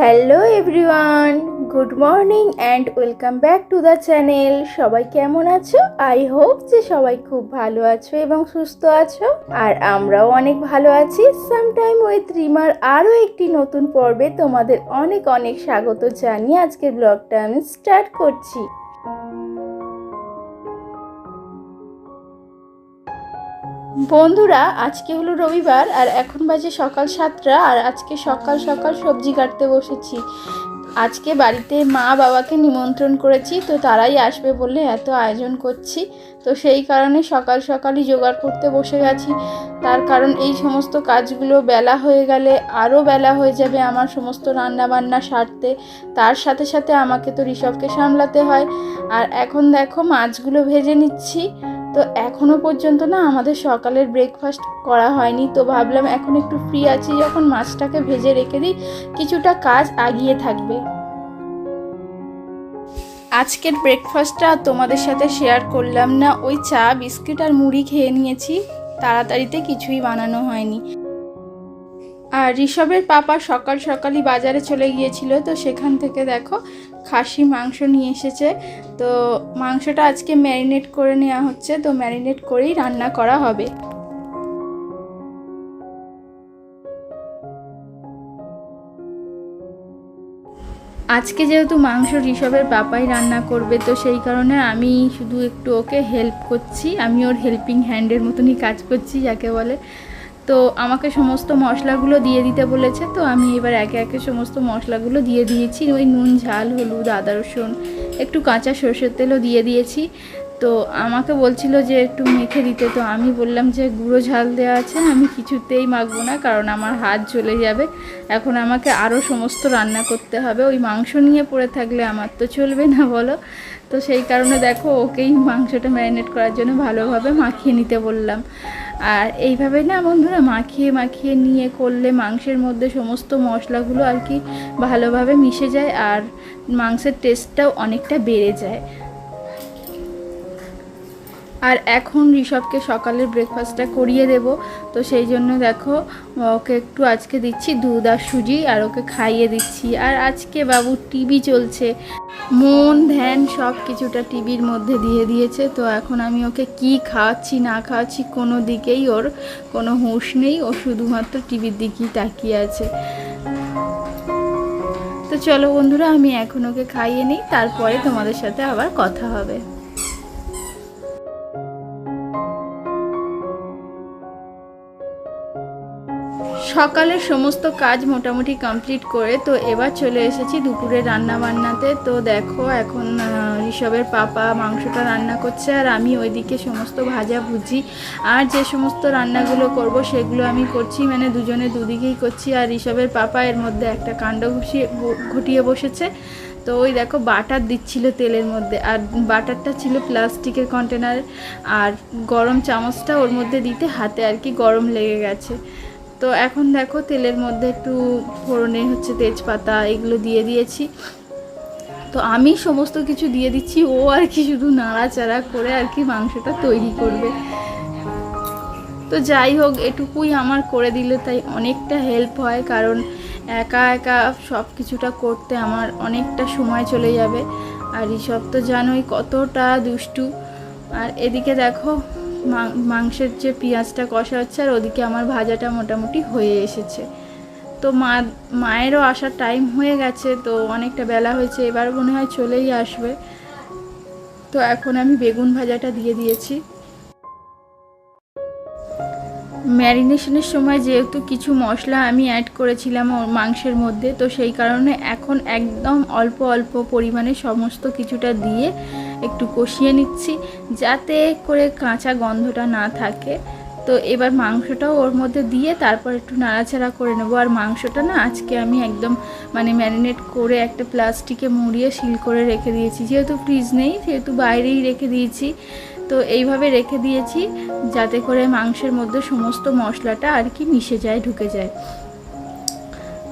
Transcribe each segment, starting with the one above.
Hello everyone, good morning and welcome back to the channel. সবাই কেমন আছো? I hope যে সবাই খুব ভালো আছো এবং সুস্থ আছো, আর আমরাও অনেক ভালো আছি। সামটাইম উইথ রিমার আরও একটি নতুন পর্বে তোমাদের অনেক অনেক স্বাগত জানিয়ে আজকের ব্লগটা আমি স্টার্ট করছি। বন্ধুরা, আজকে হলো রবিবার আর এখন বাজে সকাল 7টা, আর আজকে সকাল সকাল সবজি কাটতে বসেছি। আজকে বাড়িতে মা বাবাকে নিমন্ত্রণ করেছি, তো তারাই আসবে বলে এত আয়োজন করছি। তো সেই কারণে সকাল সকালই জোগাড় করতে বসে গেছি। তার কারণ এই সমস্ত কাজগুলো বেলা হয়ে গেলে আরও বেলা হয়ে যাবে আমার সমস্ত রান্না বান্না সারতে। তার সাথে সাথে আমাকে তো ঋষভকে সামলাতে হয়। আর এখন দেখো মাছগুলো ভেজে নিচ্ছি। তো এখনও পর্যন্ত না আমাদের সকালের ব্রেকফাস্ট করা হয়নি, তো ভাবলাম এখন একটু ফ্রি আছি যখন মাছটাকে ভেজে রেখে দিই, কিছুটা কাজ আগিয়ে থাকবে। আজকের ব্রেকফাস্টটা তোমাদের সাথে শেয়ার করলাম না, ওই চা বিস্কিট আর মুড়ি খেয়ে নিয়েছি, তাড়াতাড়িতে কিছুই বানানো হয়নি। আর ঋষভের পাপা সকাল সকালই বাজারে চলে গিয়েছিল, তো সেখান থেকে দেখো খাসি মাংস নিয়ে এসেছে। তো মাংসটা আজকে ম্যারিনেট করে নেওয়া হচ্ছে, তো ম্যারিনেট করেই রান্না করা হবে। আজকে যেহেতু মাংস ঋষভের পাপাই রান্না করবে, তো সেই কারণে আমি শুধু একটু ওকে হেল্প করছি। আমি ওর হেল্পিং হ্যান্ডের মতনই কাজ করছি যাকে বলে। তো আমাকে সমস্ত মশলাগুলো দিয়ে দিতে বলেছে, তো আমি এবার একে একে সমস্ত মশলাগুলো দিয়ে দিয়েছি। ওই নুন, ঝাল, হলুদ, আদা রসুন, একটু কাঁচা সর্ষের তেলও দিয়ে দিয়েছি। তো আমাকে বলছিল যে একটু মেখে দিতে, তো আমি বললাম যে গুঁড়ো ঝাল দেওয়া আছে, আমি কিছুতেই মাখবো না, কারণ আমার হাত জ্বলে যাবে। এখন আমাকে আরও সমস্ত রান্না করতে হবে, ওই মাংস নিয়ে পড়ে থাকলে আমার তো চলবে না বলো। তো সেই কারণে দেখো ওকেই মাংসটা ম্যারিনেট করার জন্য ভালোভাবে মাখিয়ে নিতে বললাম। আর এইভাবে না বন্ধুরা মাখিয়ে মাখিয়ে নিয়ে করলে মাংসের মধ্যে সমস্ত মশলাগুলো আর কি ভালোভাবে মিশে যায়, আর মাংসের টেস্টটাও অনেকটা বেড়ে যায়। আর এখন ঋষভকে সকালের ব্রেকফাস্টটা করিয়ে দেব, তো সেই জন্য দেখো ওকে একটু আজকে দিচ্ছি দুধ আর সুজি, আর ওকে খাইয়ে দিচ্ছি। আর আজকে বাবু টিভি চলছে, মন ধ্যান সব কিছুটা টিভির মধ্যে দিয়ে দিয়েছে। তো এখন আমি ওকে কি খাওয়াচ্ছি না খাওয়াচ্ছি কোনো দিকেই ওর কোনো হুঁশ নেই, ও শুধুমাত্র টিভির দিকেই তাকিয়ে আছে। তো চলো বন্ধুরা, আমি এখন ওকে খাইয়ে নিই, তারপরে তোমাদের সাথে আবার কথা হবে। সকালের সমস্ত কাজ মোটামুটি কমপ্লিট করে তো এবার চলে এসেছি দুপুরে রান্না বান্নাতে। তো দেখো এখন ঋষভের পাপা মাংসটা রান্না করছে, আর আমি ওইদিকে সমস্ত ভাজা ভুজি আর যে সমস্ত রান্নাগুলো করব সেগুলো আমি করছি, মানে দুজনে দুদিকেই করছি। আর ঋষভের পাপা এর মধ্যে একটা কাণ্ড ঘটিয়ে বসেছে। তো ওই দেখো বাটার দিচ্ছিল তেলের মধ্যে, আর বাটারটা ছিল প্লাস্টিকের কন্টেনার, আর গরম চামচটা ওর মধ্যে দিতে হাতে আর কি গরম লেগে গেছে। তো এখন দেখো তেলের মধ্যে একটু ফোড়নে হচ্ছে তেজপাতা এগুলো দিয়ে দিয়েছি। তো আমি সমস্ত কিছু দিয়ে দিচ্ছি, ও আর কি শুধু নাড়াচাড়া করে আর কি মাংসটা তৈরি করবে। তো যাই হোক, এটুকুই আমার করে দিলে তাই অনেকটা হেল্প হয়, কারণ একা একা সব কিছুটা করতে আমার অনেকটা সময় চলে যাবে। আর ঋষভ তো জানোই কতটা দুষ্টু। আর এদিকে দেখো মাংসের যে পেঁয়াজটা কষা হচ্ছে, আর ওদিকে আমার ভাজাটা মোটামুটি হয়ে এসেছে। তো মায়েরও আসার টাইম হয়ে গেছে, তো অনেকটা বেলা হয়েছে, এবার মনে হয় চলেই আসবে। তো এখন আমি বেগুন ভাজাটা দিয়ে দিয়েছি। ম্যারিনেশনের সময় যেহেতু কিছু মশলা আমি অ্যাড করেছিলাম ওর মাংসের মধ্যে, তো সেই কারণে এখন একদম অল্প অল্প পরিমাণে সমস্ত কিছুটা দিয়ে একটু কষিয়ে নিচ্ছি, যাতে করে কাঁচা গন্ধটা না থাকে। তো এবার মাংসটাও ওর মধ্যে দিয়ে তারপর একটু নাড়াচাড়া করে নেবো। আর মাংসটা না আজকে আমি একদম মানে ম্যারিনেট করে একটা প্লাস্টিকে মুড়িয়ে সিল করে রেখে দিয়েছি, যেহেতু ফ্রিজ নেই সেহেতু বাইরেই রেখে দিয়েছি। তো এইভাবে রেখে দিয়েছি যাতে করে মাংসের মধ্যে সমস্ত মশলাটা আর কি মিশে যায়, ঢুকে যায়।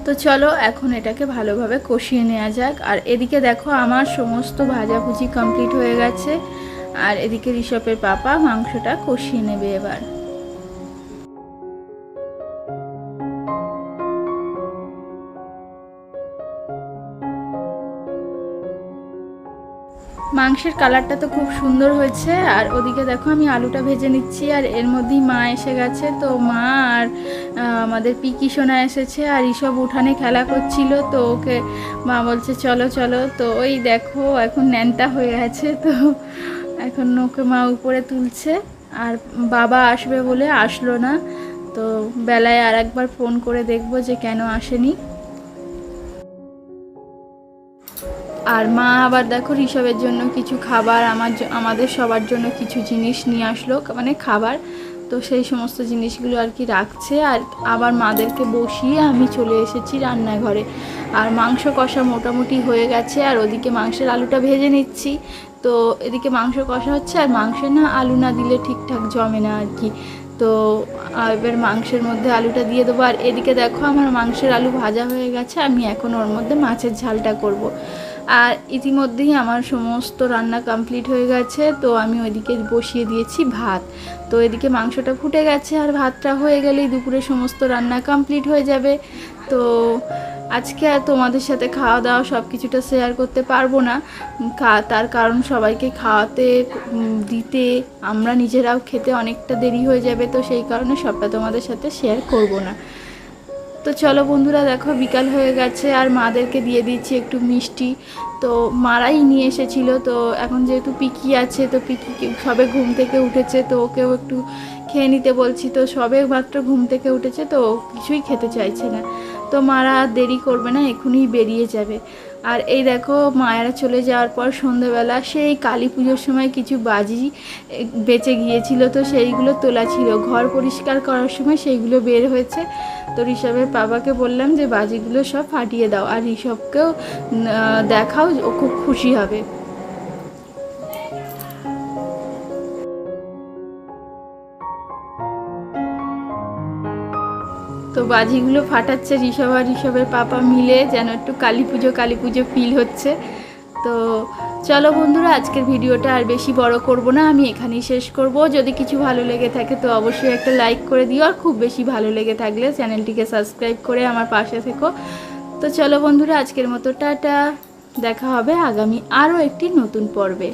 তো চলো এখন এটাকে ভালোভাবে কষিয়ে নেওয়া যাক। আর এদিকে দেখো আমার সমস্ত ভাজাভুজি কমপ্লিট হয়ে গেছে, আর এদিকে ঋষভের পাপা মাংসটা কষিয়ে নেবে এবার। মাংসের কালারটা তো খুব সুন্দর হয়েছে। আর ওদিকে দেখো আমি আলুটা ভেজে নিচ্ছি, আর এর মধ্যেই মা এসে গেছে। তো মা আর আমাদের পিকি সোনা এসেছে, আর এইসব উঠানে খেলা করছিল। তো ওকে মা বলছে চলো চলো। তো ওই দেখো এখন ন্যাংটা হয়ে আছে, তো এখন ওকে মা উপরে তুলছে। আর বাবা আসবে বলে আসলো না, তো বেলায় আর একবার ফোন করে দেখবো যে কেন আসেনি। আর মা আবার দেখো ঋষভের জন্য কিছু খাবার, আমাদের সবার জন্য কিছু জিনিস নিয়ে আসলো, মানে খাবার। তো সেই সমস্ত জিনিসগুলো আর কি রাখছে। আর আবার মাদেরকে বসিয়ে আমি চলে এসেছি রান্নাঘরে। আর মাংস কষা মোটামুটি হয়ে গেছে, আর ওদিকে মাংসের আলুটা ভেজে নিচ্ছি। তো এদিকে মাংস কষা হচ্ছে, আর মাংসে না আলু না দিলে ঠিকঠাক জমে না আর কি। তো এবার মাংসের মধ্যে আলুটা দিয়ে দেবো। আর এদিকে দেখো আমার মাংসের আলু ভাজা হয়ে গেছে, আমি এখন ওর মধ্যে মাছের ঝালটা করব। আর ইতিমধ্যেই আমার সমস্ত রান্না কমপ্লিট হয়ে গেছে। তো আমি ওইদিকে বসিয়ে দিয়েছি ভাত। তো এদিকে মাংসটা ফুটে গেছে, আর ভাতটা হয়ে গেলেই দুপুরে সমস্ত রান্না কমপ্লিট হয়ে যাবে। তো আজকে আর তোমাদের সাথে খাওয়া দাওয়া সব কিছুটা শেয়ার করতে পারবো না, তার কারণ সবাইকে খাওয়াতে দিতে আমরা নিজেরাও খেতে অনেকটা দেরি হয়ে যাবে। তো সেই কারণে সবটা তোমাদের সাথে শেয়ার করব না। তো চলো বন্ধুরা, দেখো বিকাল হয়ে গেছে, আর মাদেরকে দিয়ে দিচ্ছি একটু মিষ্টি। তো মারাই নিয়ে এসেছিলো। তো এখন যেহেতু পিকি আছে, তো পিকি সবে ঘুম থেকে উঠেছে, তো ওকেও একটু খেয়ে নিতে বলছি। তো সবে মাত্র ঘুম থেকে উঠেছে, তো কিছুই খেতে চাইছে না। তো মারা দেরি করবে না, এখনই বেরিয়ে যাবে। আর এই দেখো মায়েরা চলে যাওয়ার পর সন্ধ্যেবেলা সেই কালী পুজোর সময় কিছু বাজি বেঁচে গিয়েছিল, তো সেইগুলো তোলা ছিল। ঘর পরিষ্কার করার সময় সেইগুলো বের হয়েছে। তো ঋষভের বাবাকে বললাম যে বাজিগুলো সব ফাটিয়ে দাও, আর ঋষভকেও দেখাও, ও খুব খুশি হবে। তো বাজিগুলো ফাটাচ্ছে ঋষভ আর ঋষভের পাপা মিলে, যেন একটু কালী পুজো ফিল হচ্ছে। তো চলো বন্ধুরা, আজকের ভিডিওটা আর বেশি বড় করব না, আমি এখানেই শেষ করব। যদি কিছু ভালো লেগে থাকে তো অবশ্যই একটা লাইক করে দিও, আর খুব বেশি ভালো লেগে থাকলে চ্যানেলটিকে সাবস্ক্রাইব করে আমার পাশে থেকো। তো চলো বন্ধুরা, আজকের মতো টাটা, দেখা হবে আগামী আরও একটি নতুন পর্বে।